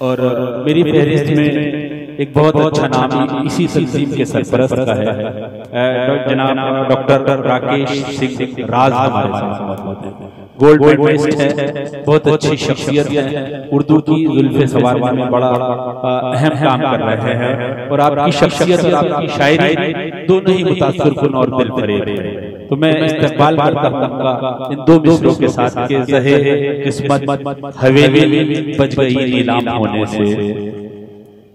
और मेरी फहरिस्त में एक बहुत अच्छा नाम इसी तंजीम के सरपरस्त का है, जनाब डॉक्टर राकेश सिंह राज हमारे साथ मौजूद हैं। गोल्ड मेडलिस्ट है, बहुत अच्छी शख्सियत है, उर्दू की जुल्फ़े सवार में बड़ा अहम काम कर रहे हैं और आपकी शख्सियत और आपकी शायरी दोनों ही मुतासिरकुन और दिल फरेब है। तो मैं इस्तकबाल करता हूँ इन दो मिसरों के साथ के ज़हे किस्मत हवेली बच गई नीलाम होने से,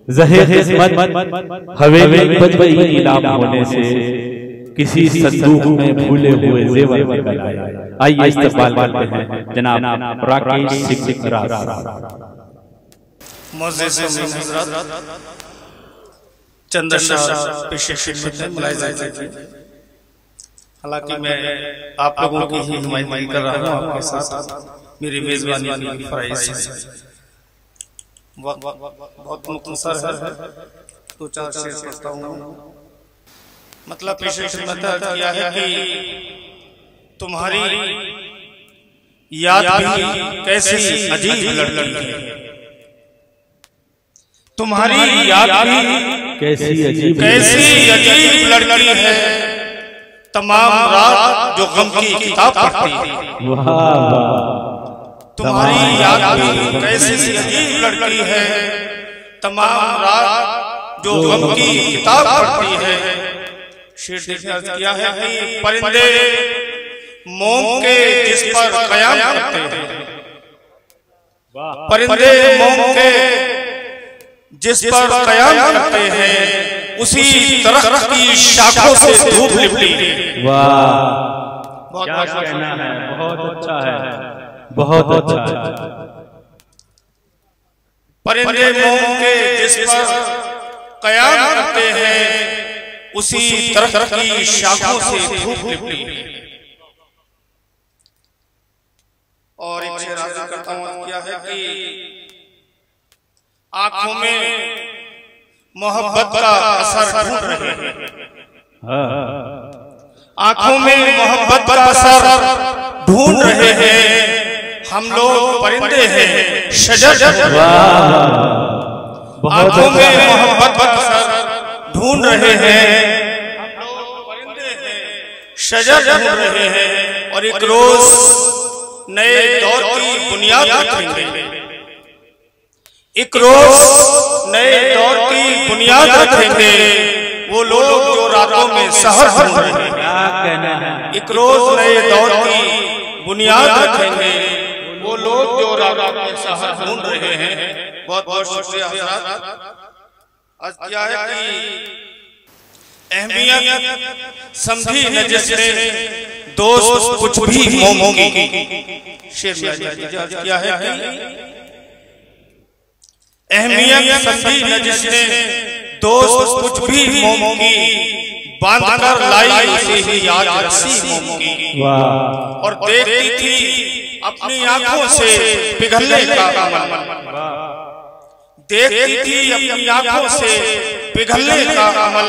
ज़हे किस्मत हवेली बच गई नीलाम होने से, किसी संदूक में भूले हुए ज़ेवर निकल आए। आइए इस्तकबाल करते हैं जनाब राकेश सिंह राज। हालांकि मैं आप लोगों की ही नुमाइंदगी कर रहा हूँ, आपके साथ मेरी मेजबानी की फराइज़ है। बहुत मुख्तसर है, दो चार शेर पढ़ता हूँ। मतलब पेशे खिदमत किया है कि तुम्हारी याद भी कैसी अजीब लड़की है, तुम्हारी याद भी कैसी अजीब लड़की है, तमाम रात जो गम की किताब पढ़ती है। तुम्हारी याद भी कैसी अजीब लड़की है, तमाम रात जो गम की किताब पढ़ती है। शेर ने अर्ज किया है कि परिंदे मोम के जिस पर कयाम करते हैं, परिंदे मोम के जिस पर कयाम करते हैं, उसी दरख्त की शाखों से धूप लिपटी है। वाह, क्या कहना है, बहुत अच्छा है, बहुत अच्छा है। परिंदे मोम के जिस पर कयाम करते हैं, उसी दरख्त की शाखों से धूप लिपटी है। और एक शेर अर्ज करता हूं, क्या है कि आंखों में मोहब्बत का असर ढूंढ रहे हैं, आंखों में मोहब्बत का असर ढूंढ रहे हैं, हम लोग परिंदे हैं शजर। आंखों में मोहब्बत का असर ढूंढ रहे हैं, हम लोग परिंदे हैं शजर ढूंढ रहे हैं, और एक रोज नए दौर की बुनियाद रखेंगे, एक रोज नए दौर की बुनियाद रखेंगे वो लोग जो रातों में सहर ढूंढ रहे हैं। एक रोज नए दौर की बुनियाद रखेंगे वो लोग जो रातों में सहर ढूंढ रहे हैं। बहुत बहुत शुक्रिया हज़रात। आज क्या है कि अहमियत समझी न जिसने दोस्त कुछ भी मोमो की। शेर में क्या है कि अहमियत समझी न जिसने दोस्त कुछ भी मोमो की, बांध कर लाई उसे ही याद रस्सी मोमो की। और देखती थी अपनी आंखों से पिघलने का अमल, देखती थी अपनी आंखों से पिघलने का अमल,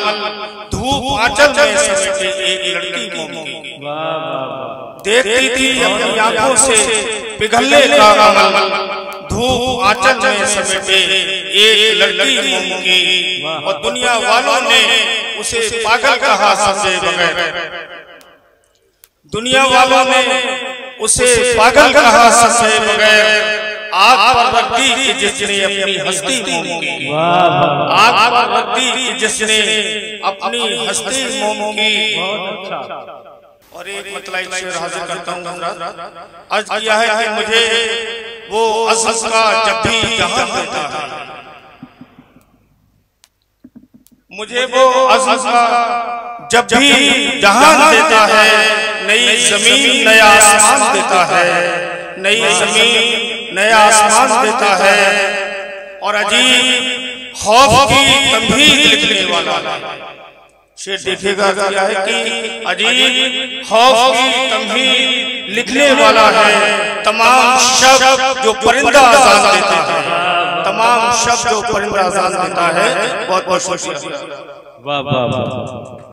धूप आंचल में समेटे एक लड़की मोमो की। देखती थी अपनी आंखों से पिघलने का अमल, धूप आंचल में समेटे एक लड़की मोमो की। और दुनिया वालों ने उसे पागल कहा समझे बगैर, दुनिया वालों ने उसे पागल कहा समझे बगैर, आग पर रख दी जिसने अपनी हस्ती मोमो की। आग पर रख दी जिसने अपनी हस्ती मोमो की। और एक मतलब शेर हाजिर करता हूँ, अर्ज किया है कि मुझे वो अज़्ज़ का जब भी जहान देता है, मुझे वो अज़्ज़ का जब भी जहान देता है, नई जमीन नया आसमान देता है, नई जमीन नया आसमान देता है, और अजीब खौफ की तम्हीद लिखने वाला। शेर देखिएगा क्या है कि अजीब खौफ की तम्हीद लिखने वाला है, तमाम शब्द जो परिंदा आजान देता है, तमाम शब्द जो परिंदा आजान देता है। बहुत बहुत शुक्रिया। वाह वाह वाह।